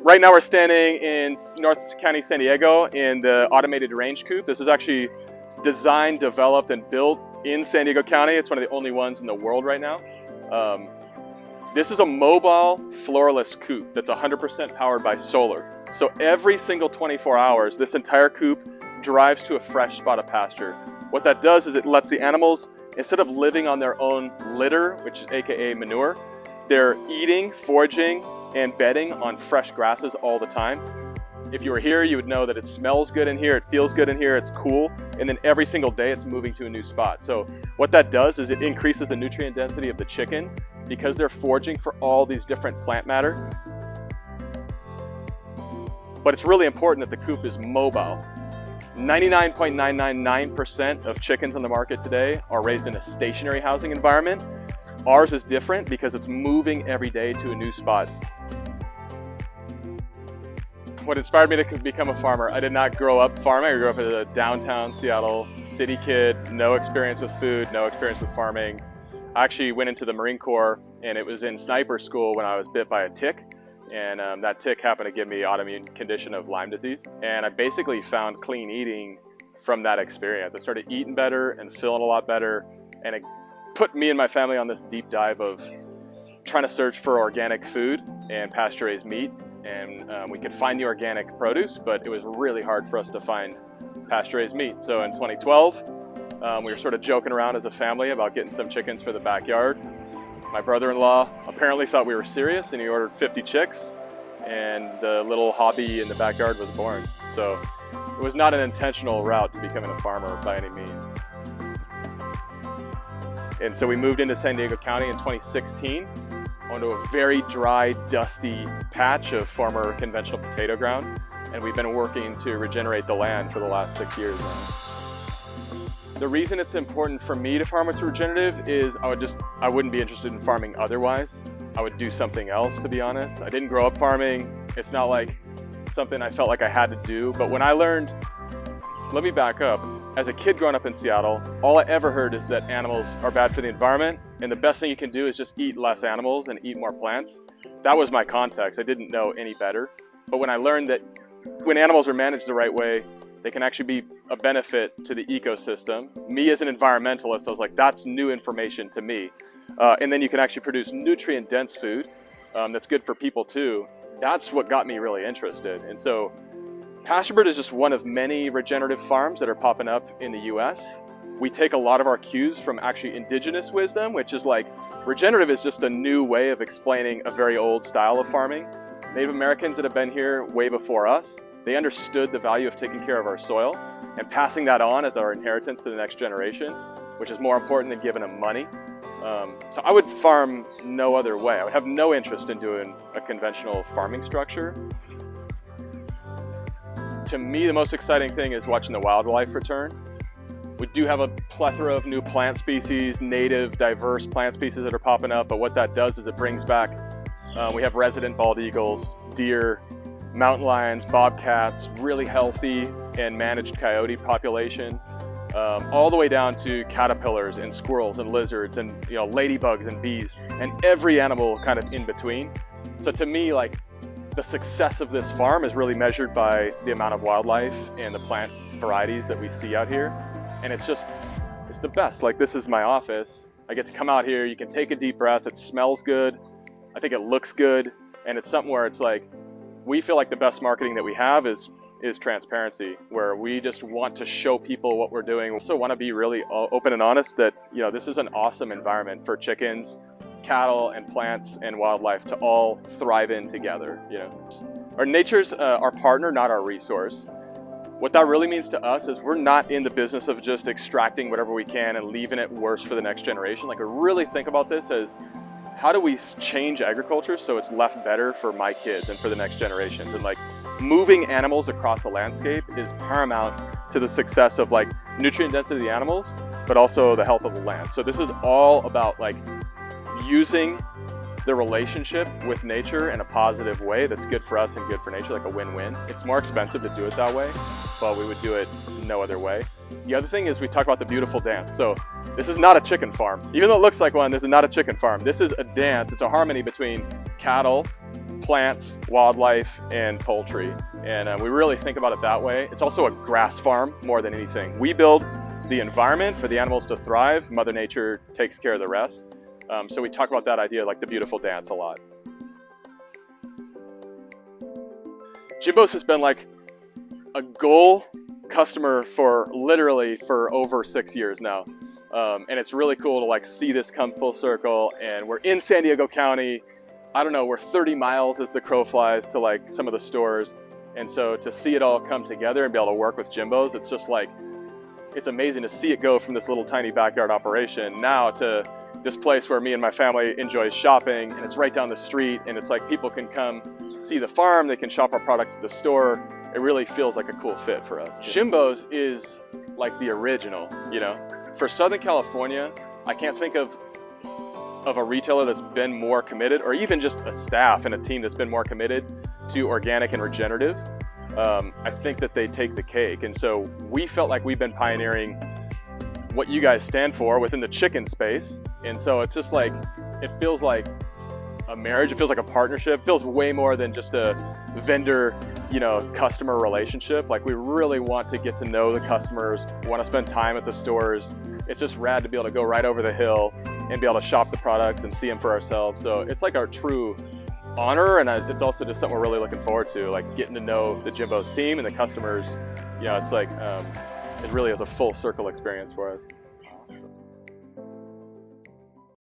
Right now we're standing in North County, San Diego in the automated range coop. This is actually designed, developed, and built in San Diego County. It's one of the only ones in the world right now. This is a mobile floorless coop that's 100% powered by solar. So every single 24 hours, this entire coop drives to a fresh spot of pasture. What that does is it lets the animals, instead of living on their own litter, which is AKA manure, they're eating, foraging, and bedding on fresh grasses all the time. If you were here, you would know that it smells good in here, it feels good in here, it's cool, and then every single day it's moving to a new spot. So what that does is it increases the nutrient density of the chicken because they're foraging for all these different plant matter. But it's really important that the coop is mobile. 99.999% of chickens on the market today are raised in a stationary housing environment. Ours is different because it's moving every day to a new spot. What inspired me to become a farmer, I did not grow up farming. I grew up as a downtown Seattle city kid, no experience with food, no experience with farming. I actually went into the Marine Corps, and it was in sniper school when I was bit by a tick. And that tick happened to give me autoimmune condition of Lyme disease. And I basically found clean eating from that experience. I started eating better and feeling a lot better. And it put me and my family on this deep dive of trying to search for organic food and pasture-raised meat. And we could find the organic produce, but it was really hard for us to find pasture-raised meat. So in 2012, we were sort of joking around as a family about getting some chickens for the backyard. My brother-in-law apparently thought we were serious, and he ordered 50 chicks, and the little hobby in the backyard was born. So it was not an intentional route to becoming a farmer by any means. And so we moved into San Diego County in 2016 onto a very dry, dusty patch of former conventional potato ground, and we've been working to regenerate the land for the last 6 years now. The reason it's important for me to farm with regenerative is I wouldn't be interested in farming otherwise. I would do something else, to be honest. I didn't grow up farming. It's not like something I felt like I had to do. But when I learned, let me back up. As a kid growing up in Seattle, all I ever heard is that animals are bad for the environment, and the best thing you can do is just eat less animals and eat more plants. That was my context. I didn't know any better. But when I learned that when animals are managed the right way, they can actually be a benefit to the ecosystem. Me as an environmentalist, I was like, that's new information to me. And then you can actually produce nutrient-dense food that's good for people too. That's what got me really interested. And so Pasturebird is just one of many regenerative farms that are popping up in the US. We take a lot of our cues from actually indigenous wisdom, which is like, regenerative is just a new way of explaining a very old style of farming. Native Americans that have been here way before us, they understood the value of taking care of our soil and passing that on as our inheritance to the next generation, which is more important than giving them money. So I would farm no other way. I would have no interest in doing a conventional farming structure. To me, the most exciting thing is watching the wildlife return. We do have a plethora of new plant species, native, diverse plant species that are popping up, but what that does is it brings back, we have resident bald eagles, deer, mountain lions, bobcats, really healthy and managed coyote population, all the way down to caterpillars and squirrels and lizards and ladybugs and bees and every animal kind of in between. So to me, like, the success of this farm is really measured by the amount of wildlife and the plant varieties that we see out here. And it's the best. Like, this is my office. I get to come out here, you can take a deep breath, it smells good, I think it looks good, and it's something where it's like, we feel like the best marketing that we have is transparency, where we just want to show people what we're doing. We also want to be really open and honest that, this is an awesome environment for chickens, cattle, and plants and wildlife to all thrive in together. Our nature's our partner, not our resource. What that really means to us is we're not in the business of just extracting whatever we can and leaving it worse for the next generation. Like, we really think about this as, how do we change agriculture so it's left better for my kids and for the next generations? And like, moving animals across the landscape is paramount to the success of like nutrient density of the animals, but also the health of the land. So this is all about like using the relationship with nature in a positive way that's good for us and good for nature, like a win-win. It's more expensive to do it that way, but we would do it no other way. The other thing is we talk about the beautiful dance. So this is not a chicken farm. Even though it looks like one, this is not a chicken farm. This is a dance. It's a harmony between cattle, plants, wildlife, and poultry. And we really think about it that way. It's also a grass farm more than anything. We build the environment for the animals to thrive. Mother Nature takes care of the rest. So we talk about that idea, like the beautiful dance, a lot. Jimbo's has been like a goal customer for literally for over 6 years now. And it's really cool to like see this come full circle, and we're in San Diego County. I don't know, we're 30 miles as the crow flies to like some of the stores. And so to see it all come together and be able to work with Jimbo's, it's just like, it's amazing to see it go from this little tiny backyard operation now to this place where me and my family enjoy shopping, and it's right down the street, and it's like people can come see the farm, they can shop our products at the store. It really feels like a cool fit for us. Jimbo's is like the original, you know? For Southern California, I can't think of a retailer that's been more committed, or even just a staff and a team that's been more committed to organic and regenerative. I think that they take the cake. And so we felt like we've been pioneering what you guys stand for within the chicken space. And so it's just like, it feels like a marriage, it feels like a partnership, it feels way more than just a vendor, you know, customer relationship. Like we really want to get to know the customers, want to spend time at the stores. It's just rad to be able to go right over the hill and be able to shop the products and see them for ourselves. So it's like our true honor, and it's also just something we're really looking forward to, like getting to know the Jimbo's team and the customers. You know, it's like, it really is a full circle experience for us. Awesome.